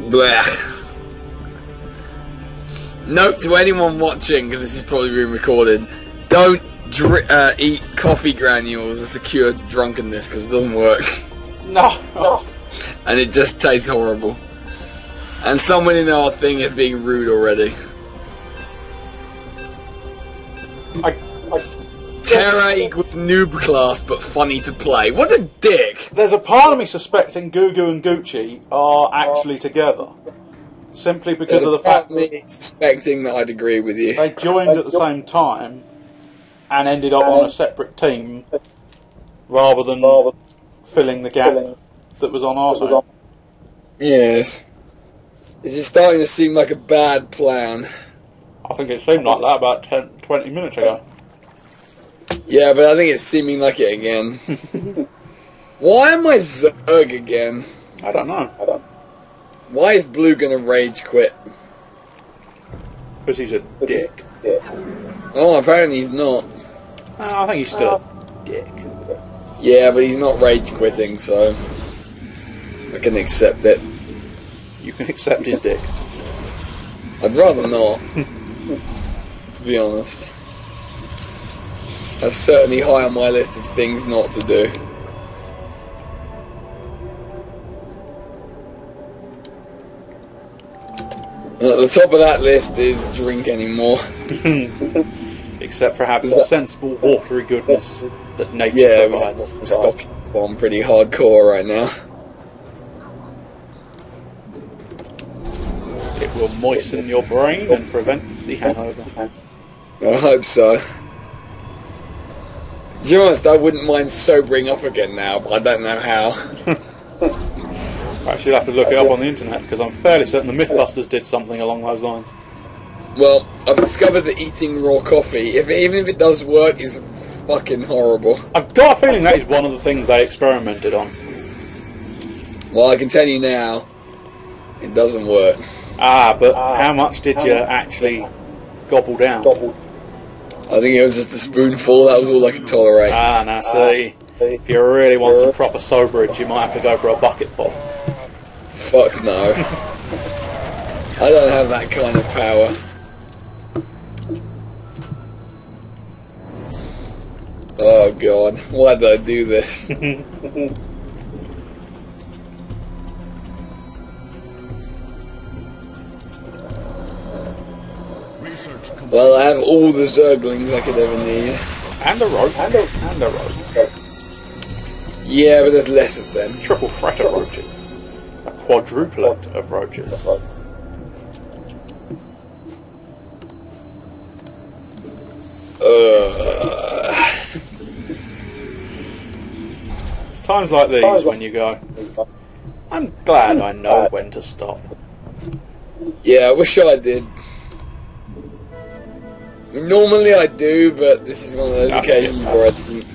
Blech. Note to anyone watching, because this is probably being recorded, don't eat coffee granules as a cure to drunkenness, because it doesn't work. No. And it just tastes horrible. And someone in our thing is being rude already. Terra equals noob class, but funny to play. What a dick! There's a part of me suspecting Gugu and Gucci are actually together. Simply because of the fact that suspecting that I'd agree with you. They joined at the same time and ended up on a separate team rather than filling the gap that was on our side. Yes. Is it starting to seem like a bad plan? I think it seemed like that about 20 minutes ago. Yeah, but I think it's seeming like it again. Why am I Zerg again? I don't know. Why is Blue gonna rage quit? Because he's a dick. Oh, apparently he's not. I think he's still a dick. Yeah, but he's not rage quitting, so I can accept it. You can accept his dick. I'd rather not, to be honest. That's certainly high on my list of things not to do. And at the top of that list is drink anymore. Except perhaps the sensible watery goodness that nature provides. We're stocking on pretty hardcore right now. It will moisten your brain and prevent the hangover. I hope so. To be honest, I wouldn't mind sobering up again now, but I don't know how. Perhaps you'll have to look it up on the internet, because I'm fairly certain the Mythbusters did something along those lines. Well, I've discovered that eating raw coffee, even if it does work, is fucking horrible. I've got a feeling that is one of the things they experimented on. Well, I can tell you now, it doesn't work. Ah, but how much did you actually gobble down? I think it was just a spoonful, that was all I could tolerate. Ah, now see, if you really want some proper soberage, you might have to go for a bucketful. Fuck no. I don't have that kind of power. Oh god, why did I do this? Well, I have all the Zerglings I could ever need. And a rope. And a rope. Yeah, but there's less of them. Triple threat of roaches. A quadruplet of roaches. It's times like these when you go, I'm glad I know when to stop. Yeah, I wish I did. Normally I do, but this is one of those occasions where I didn't.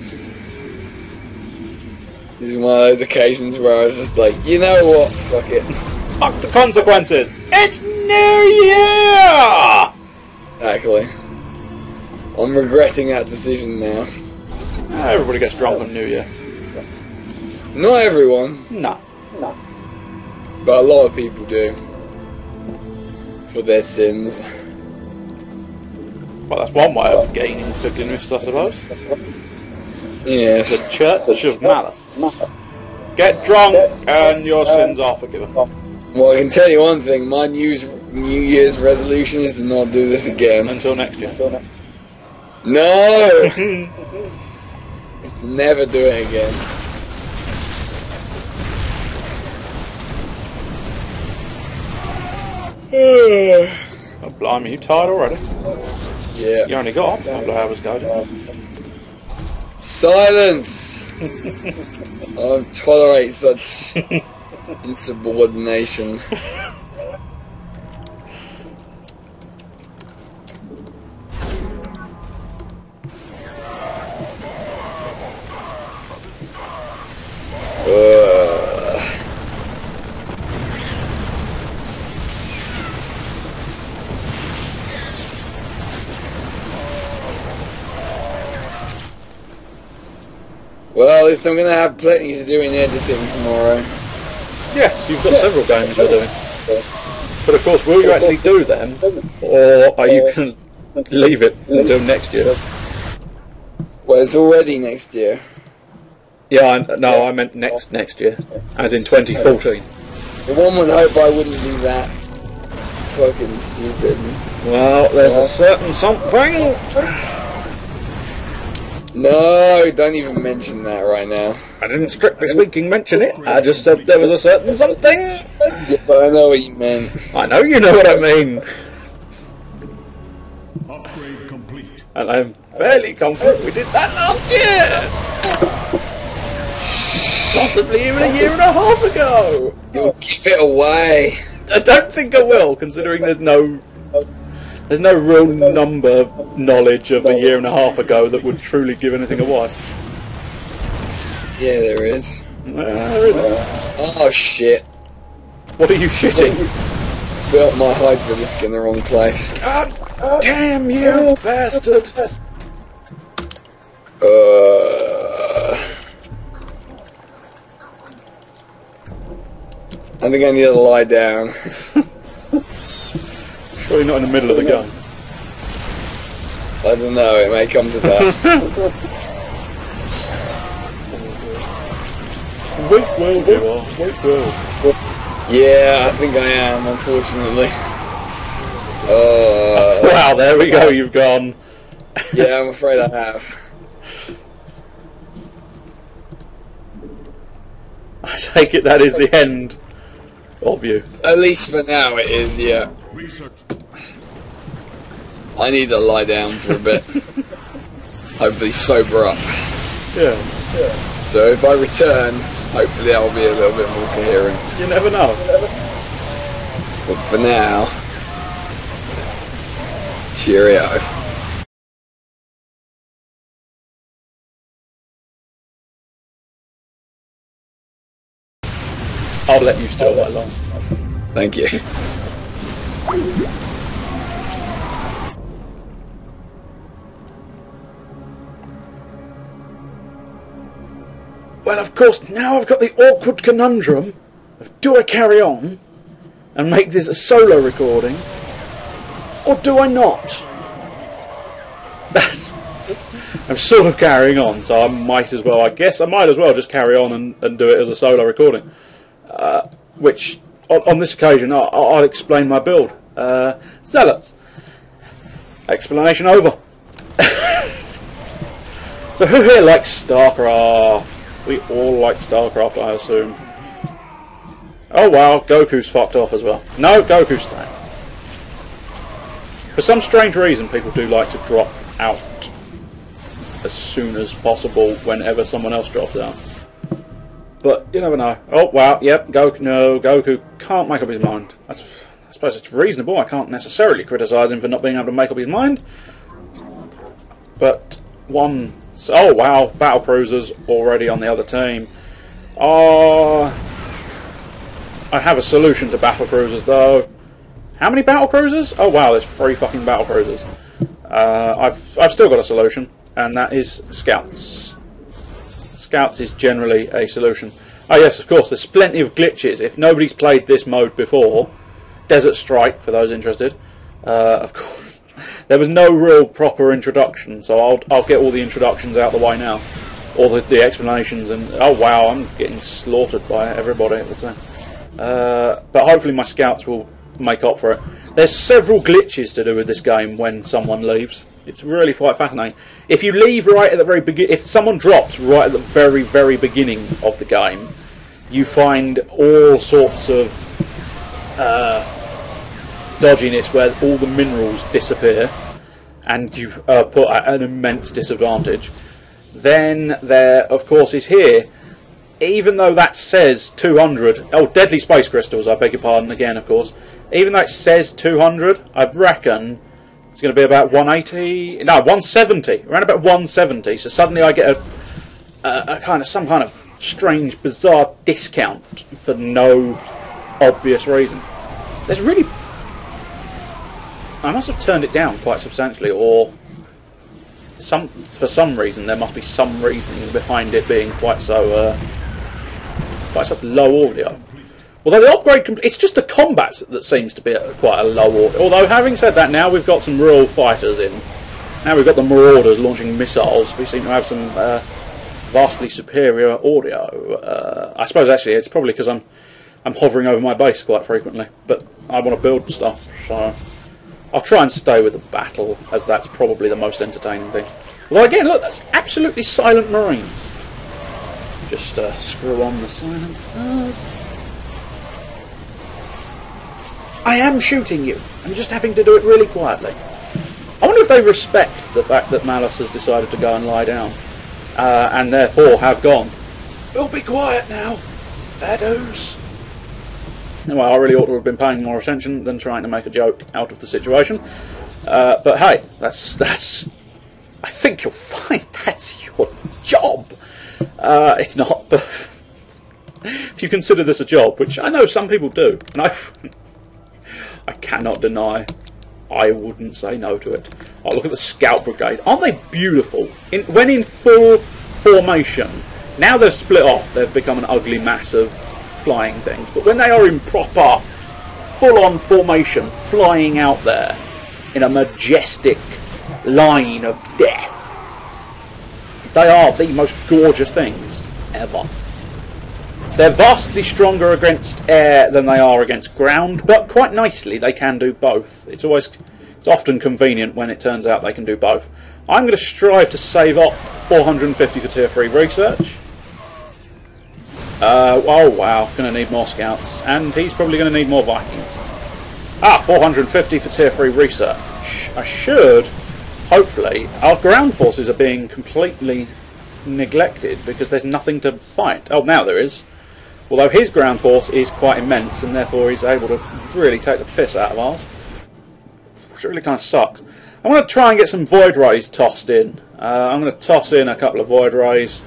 This is one of those occasions where I was just like, you know what, fuck it. Fuck the consequences! It's New Year! Exactly. I'm regretting that decision now. Everybody gets drunk on New Year. Not everyone. No. But a lot of people do. For their sins. Well, that's one way of gaining forgiveness, I suppose. Yes. The Church of Malice. Get drunk and your sins are forgiven. Well, I can tell you one thing. My New Year's resolution is to not do this again. Until next year. No! It's to never do it again. Oh, blimey, you tired already? Yeah. You only got a couple of hours ago. Silence! I don't tolerate such insubordination. Well, at least I'm going to have plenty to do in editing tomorrow. Yes, you've got several games you're doing. But of course, will you actually do them, or are you going to leave it until next year? Well, it's already next year. Yeah, I meant next year, as in 2014. One would hope I wouldn't be that fucking stupid. Well, there's a certain something. No, don't even mention that right now. I didn't strictly speaking mention it. I just said there was a certain something. Yeah, but I know what you meant. I know you know what I mean. Upgrade complete. And I'm fairly confident we did that last year. Possibly even a year and a half ago. You'll give it away. I don't think I will, considering there's no real number knowledge of a year and a half ago that would truly give anything away. Yeah, there is. There isn't. Oh shit. What are you shitting? Built my hydrolisk in the wrong place. God damn you, bastard! I think I need to lie down. Surely not in the middle of the game. I don't know, it may come to that. Weak will you are, weak will. Yeah, I think I am, unfortunately. Wow, there we go, you've gone. Yeah, I'm afraid I have. I take it that is the end of you. At least for now it is, yeah. Research. I need to lie down for a bit. Hopefully sober up. Yeah. So if I return, hopefully I'll be a little bit more coherent. You never know. But for now, cheerio. I'll let you steal that long. Thank you. Well, of course, now I've got the awkward conundrum of do I carry on and make this a solo recording, or do I not? I'm sort of carrying on, so I might as well, I guess I might as well just carry on and do it as a solo recording. Which, on this occasion, I'll explain my build. Zealots. Explanation over. So who here likes StarCraft? We all like StarCraft, I assume. Oh wow, Goku's fucked off as well. No, Goku's staying. For some strange reason, people do like to drop out as soon as possible whenever someone else drops out. But you never know. Oh wow, yep, Goku can't make up his mind. I suppose it's reasonable. I can't necessarily criticise him for not being able to make up his mind. But oh wow, battle cruisers already on the other team. I have a solution to battle cruisers though. How many battle cruisers? Oh wow, there's 3 fucking battle cruisers. I've still got a solution, and that is scouts. Scouts is generally a solution. Oh yes, of course, there's plenty of glitches. If nobody's played this mode before, Desert Strike, for those interested, of course, there was no real proper introduction, so I'll get all the introductions out the way now. All the explanations, and oh wow, I'm getting slaughtered by everybody at the time. But hopefully my scouts will make up for it. There's several glitches to do with this game when someone leaves. It's really quite fascinating. If you leave right at the very beginning, if someone drops right at the very, very beginning of the game, you find all sorts of dodginess where all the minerals disappear, and you put at an immense disadvantage. Then there, of course, is here. Even though that says 200, oh, deadly space crystals, I beg your pardon again, of course. Even though it says 200, I reckon it's going to be about 180, no, 170, around about 170. So suddenly I get some kind of strange, bizarre discount for no obvious reason. There's really, I must have turned it down quite substantially, or for some reason there must be some reasoning behind it being quite such low audio. Although the upgrade, it's just the combat that seems to be at quite a low order. Although, having said that, now we've got some real fighters in. Now we've got the Marauders launching missiles. We seem to have some vastly superior audio. I suppose actually it's probably because I'm hovering over my base quite frequently. But I want to build stuff, so I'll try and stay with the battle, as that's probably the most entertaining thing. Although again, look, that's absolutely silent Marines. Just screw on the silencers. I am shooting you. I'm just having to do it really quietly. I wonder if they respect the fact that Malice has decided to go and lie down, and therefore have gone, we'll be quiet now, fados. Anyway, I really ought to have been paying more attention than trying to make a joke out of the situation. But hey, that's. I think you'll find that's your job. It's not, but if you consider this a job, which I know some people do, and I cannot deny, I wouldn't say no to it. Oh, look at the Scout Brigade. Aren't they beautiful? When in full formation, now they're split off, they've become an ugly mass of flying things. But when they are in proper, full-on formation, flying out there in a majestic line of death, they are the most gorgeous things ever. They're vastly stronger against air than they are against ground, but quite nicely they can do both. It's often convenient when it turns out they can do both. I'm going to strive to save up 450 for tier 3 research. Oh wow, going to need more scouts, and he's probably going to need more Vikings. 450 for tier 3 research. I should, hopefully, our ground forces are being completely neglected because there's nothing to fight. Oh, now there is. Although his ground force is quite immense, and therefore he's able to really take the piss out of ours. Which really kind of sucks. I'm going to try and get some Void Rays tossed in. I'm going to toss in a couple of Void Rays,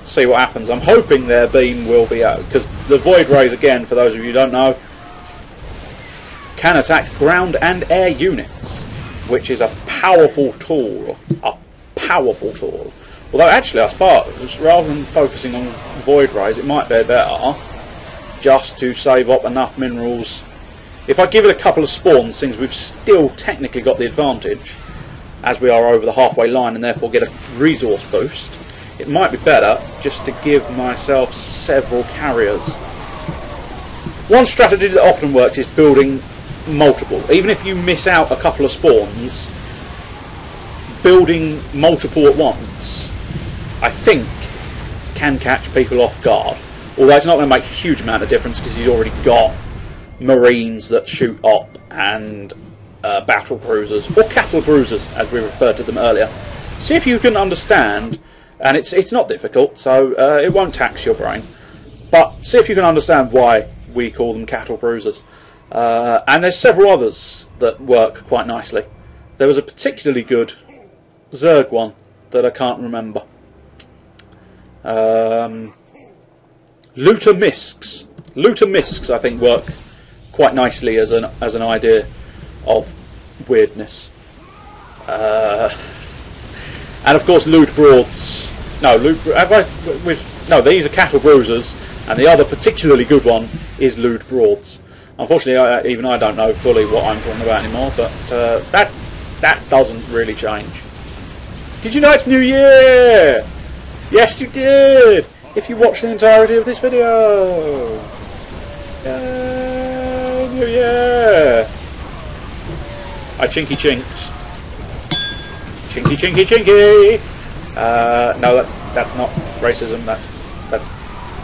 see what happens. I'm hoping their beam will be out, because the Void Rays, again, for those of you who don't know, can attack ground and air units, which is a powerful tool. A powerful tool. Although actually, I suppose, rather than focusing on Void Rays, it might be better just to save up enough minerals. If I give it a couple of spawns, since we've still technically got the advantage, as we are over the halfway line, and therefore get a resource boost, it might be better just to give myself several carriers. One strategy that often works is building multiple. Even if you miss out a couple of spawns, building multiple at once, I think, can catch people off guard. Although it's not going to make a huge amount of difference because he's already got Marines that shoot up and battle cruisers, or cattle cruisers as we referred to them earlier. See if you can understand, and it's not difficult, so it won't tax your brain, but see if you can understand why we call them cattle cruisers. And there's several others that work quite nicely. There was a particularly good Zerg one that I can't remember. Looter Misks. Looter Misks, I think, work quite nicely as an idea of weirdness. And of course, Loot Broads. No, no, these are cattle bruisers, and the other particularly good one is Loot Broads. Unfortunately, even I don't know fully what I'm talking about anymore, but that doesn't really change. Did you know it's New Year? Yes, you did! If you watch the entirety of this video! Yay, New Year! I chinky chinks. Chinky chinky chinky! No, that's not racism, that's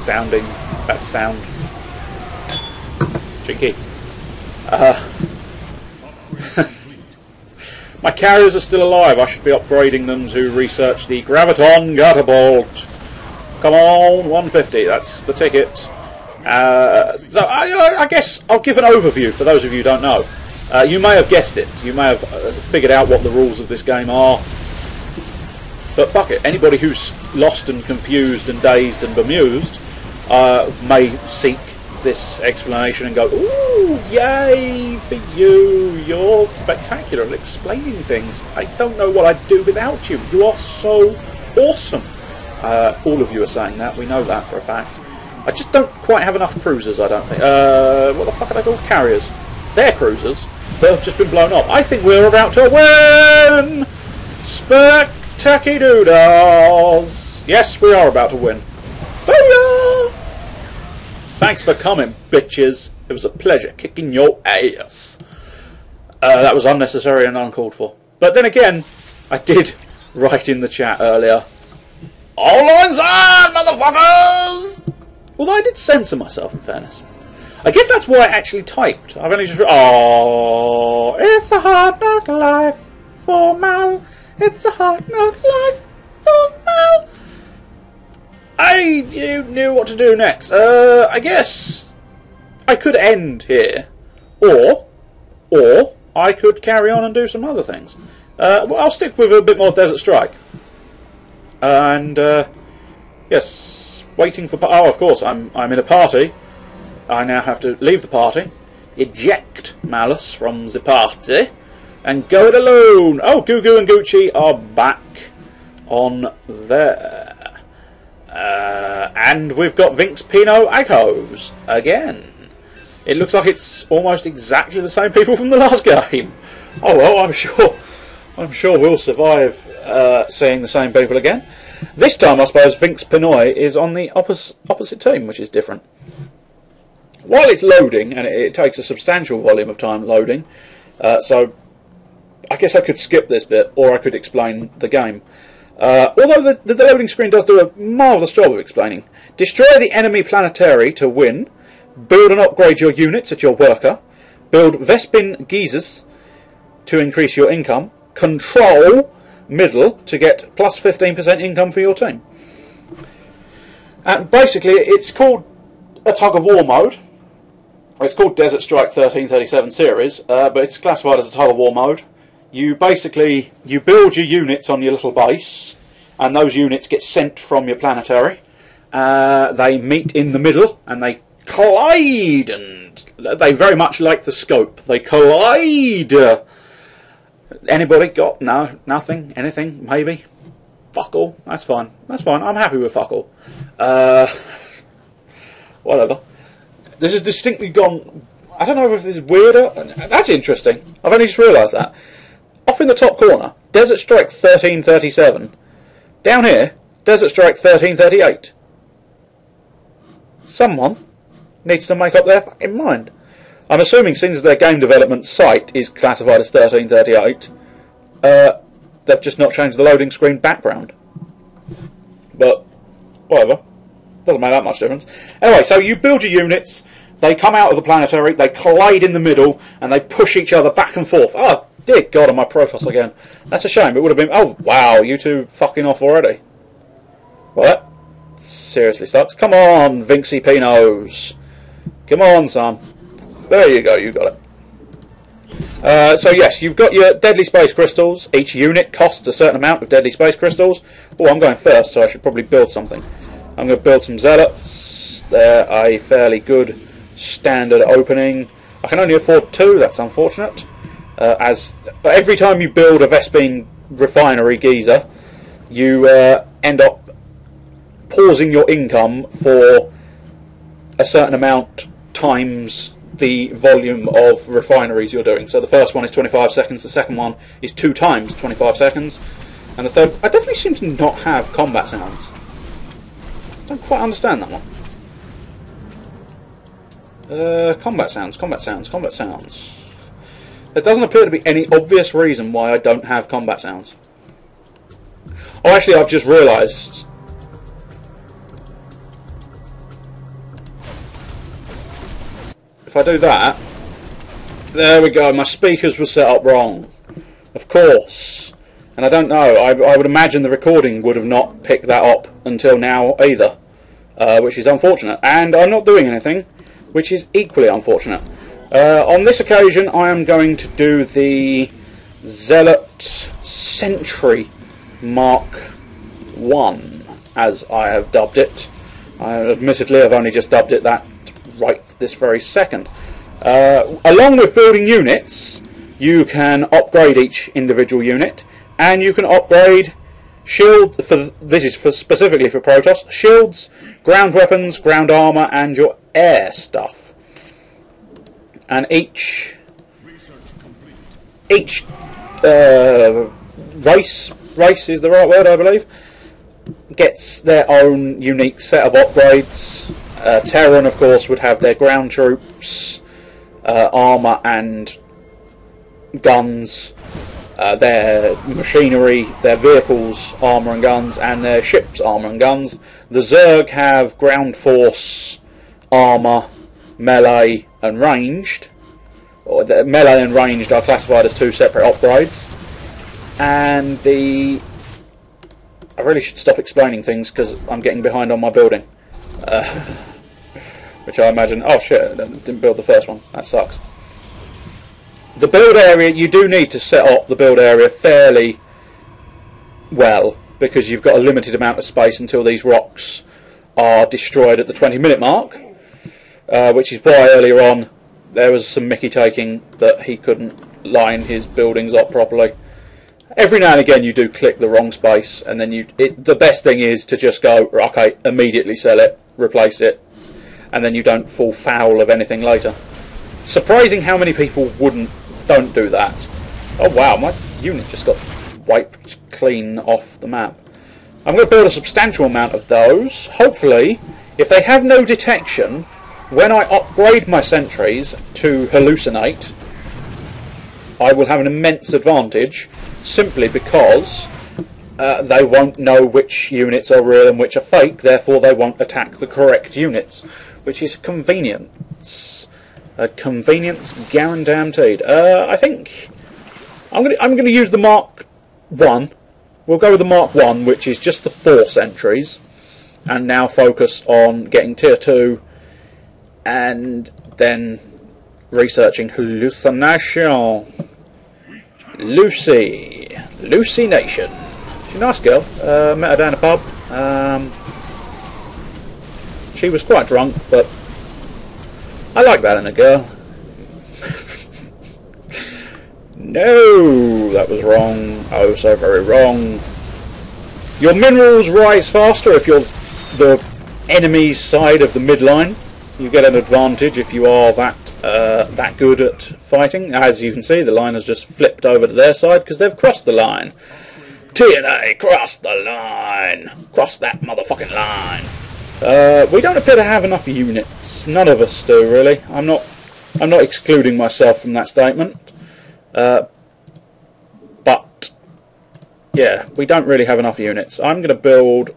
sounding. That's sound. Chinky. My carriers are still alive. I should be upgrading them to research the Graviton Catapult. Come on, 150. That's the ticket. So I guess I'll give an overview for those of you who don't know. You may have guessed it. You may have figured out what the rules of this game are. But fuck it. Anybody who's lost and confused and dazed and bemused may seek this explanation and go, ooh, yay for you, you're spectacular at explaining things. I don't know what I'd do without you. You are so awesome. All of you are saying that, we know that for a fact. I just don't quite have enough cruisers, I don't think. What the fuck are they called? Carriers. They're cruisers that have just been blown up. I think we're about to win! Spectacular-doodles! Yes, we are about to win. Booyah! Thanks for coming, bitches. It was a pleasure kicking your ass. That was unnecessary and uncalled for. But then again, I did write in the chat earlier, all lines on, motherfuckers! Although I did censor myself, in fairness. I guess that's why I actually typed. I've only just... Oh, it's a hard knock life for Mal. It's a hard knock life for Mal. I knew what to do next. I guess I could end here. Or I could carry on and do some other things. Well, I'll stick with a bit more Desert Strike. And, yes... Waiting for... Oh, of course, I'm in a party. I now have to leave the party, eject Malice from the party, and go it alone. Oh, Gugu and Gucci are back on there. And we've got Vinx Pino Agos again. It looks like it's almost exactly the same people from the last game. Oh, well, I'm sure we'll survive seeing the same people again. This time, I suppose, Vinx Pinoy is on the opposite team, which is different. While it's loading, and it takes a substantial volume of time loading, so I guess I could skip this bit, or I could explain the game. Although the loading screen does do a marvellous job of explaining. Destroy the enemy planetary to win. Build and upgrade your units at your worker. Build Vespin geezers to increase your income. Control middle to get plus 15% income for your team. And basically it's called a tug of war mode. It's called Desert Strike 1337 series, but it's classified as a tug of war mode. You basically build your units on your little base, and those units get sent from your planetary. They meet in the middle and they collide, and they very much like the scope. They collide. Anybody got? No, nothing, anything, maybe? Fuck all. That's fine. That's fine. I'm happy with fuck all. Whatever. This has distinctly gone... I don't know if this is weirder. That's interesting. I've only just realised that. Up in the top corner, Desert Strike 1337. Down here, Desert Strike 1338. Someone needs to make up their fucking mind. I'm assuming since their game development site is classified as 1338, they've just not changed the loading screen background. But, whatever. Doesn't make that much difference. Anyway, so you build your units, they come out of the planetary, they collide in the middle, and they push each other back and forth. Oh, dear God, on my Protoss again. That's a shame. It would have been... Oh, wow, you two fucking off already. Well, that seriously sucks. Come on, Vinxy Pinos. Come on, son. There you go, you got it. So yes, you've got your deadly space crystals. Each unit costs a certain amount of deadly space crystals. Oh, I'm going first, so I should probably build something. I'm going to build some zealots. They're a fairly good standard opening. I can only afford 2, that's unfortunate. As every time you build a Vespine refinery geezer, you end up pausing your income for a certain amount times the volume of refineries you're doing. So the first one is 25 seconds, the second one is 2 times 25 seconds, and the third... I definitely seem to not have combat sounds. I don't quite understand that one. Combat sounds. There doesn't appear to be any obvious reason why I don't have combat sounds. Oh, actually, I've just realised... If I do that, there we go, my speakers were set up wrong. Of course. And I don't know, I would imagine the recording would have not picked that up until now either. Which is unfortunate. And I'm not doing anything, which is equally unfortunate. On this occasion, I am going to do the Zealot Sentry Mark 1, as I have dubbed it. Admittedly, I've only just dubbed it that right this very second. Along with building units, you can upgrade each individual unit, and you can upgrade Shield, this is specifically for Protoss. Shields, ground weapons, ground armour, and your air stuff. And each race is the right word, I believe, gets their own unique set of upgrades. Terran, of course, would have their ground troops, armour and guns, their machinery, their vehicles, armour and guns, and their ships, armour and guns. The Zerg have ground force, armour, melee and ranged. Or the melee and ranged are classified as two separate upgrades. And I really should stop explaining things because I'm getting behind on my building. Which I imagine... Oh shit, I didn't build the first one. That sucks. The build area, you do need to set up the build area fairly well, because you've got a limited amount of space until these rocks are destroyed at the 20-minute mark, which is why earlier on there was some mickey taking that he couldn't line his buildings up properly. Every now and again you do click the wrong space, and then the best thing is to just go, okay, immediately sell it, replace it, and then you don't fall foul of anything later. Surprising how many people don't do that. Oh wow, my unit just got wiped clean off the map. I'm going to build a substantial amount of those. Hopefully, if they have no detection, when I upgrade my sentries to hallucinate, I will have an immense advantage, simply because they won't know which units are real and which are fake, therefore they won't attack the correct units, which is convenience. A convenience guaranteed. I think I'm going to use the Mark 1. We'll go with the Mark 1, which is just the 4 sentries, and now focus on getting tier 2 and then researching hallucination. Lucy Nation. She's a nice girl. Met her down a pub. She was quite drunk, but I like that in a girl. No, that was wrong. Oh, so very wrong. Your minerals rise faster if you're the enemy's side of the midline. You get an advantage if you are that good at fighting. As you can see, the line has just flipped over to their side because they've crossed the line. TNA, cross the line. Cross that motherfucking line. We don't appear to have enough units. None of us do, really. I'm not excluding myself from that statement. But yeah, we don't really have enough units. I'm going to build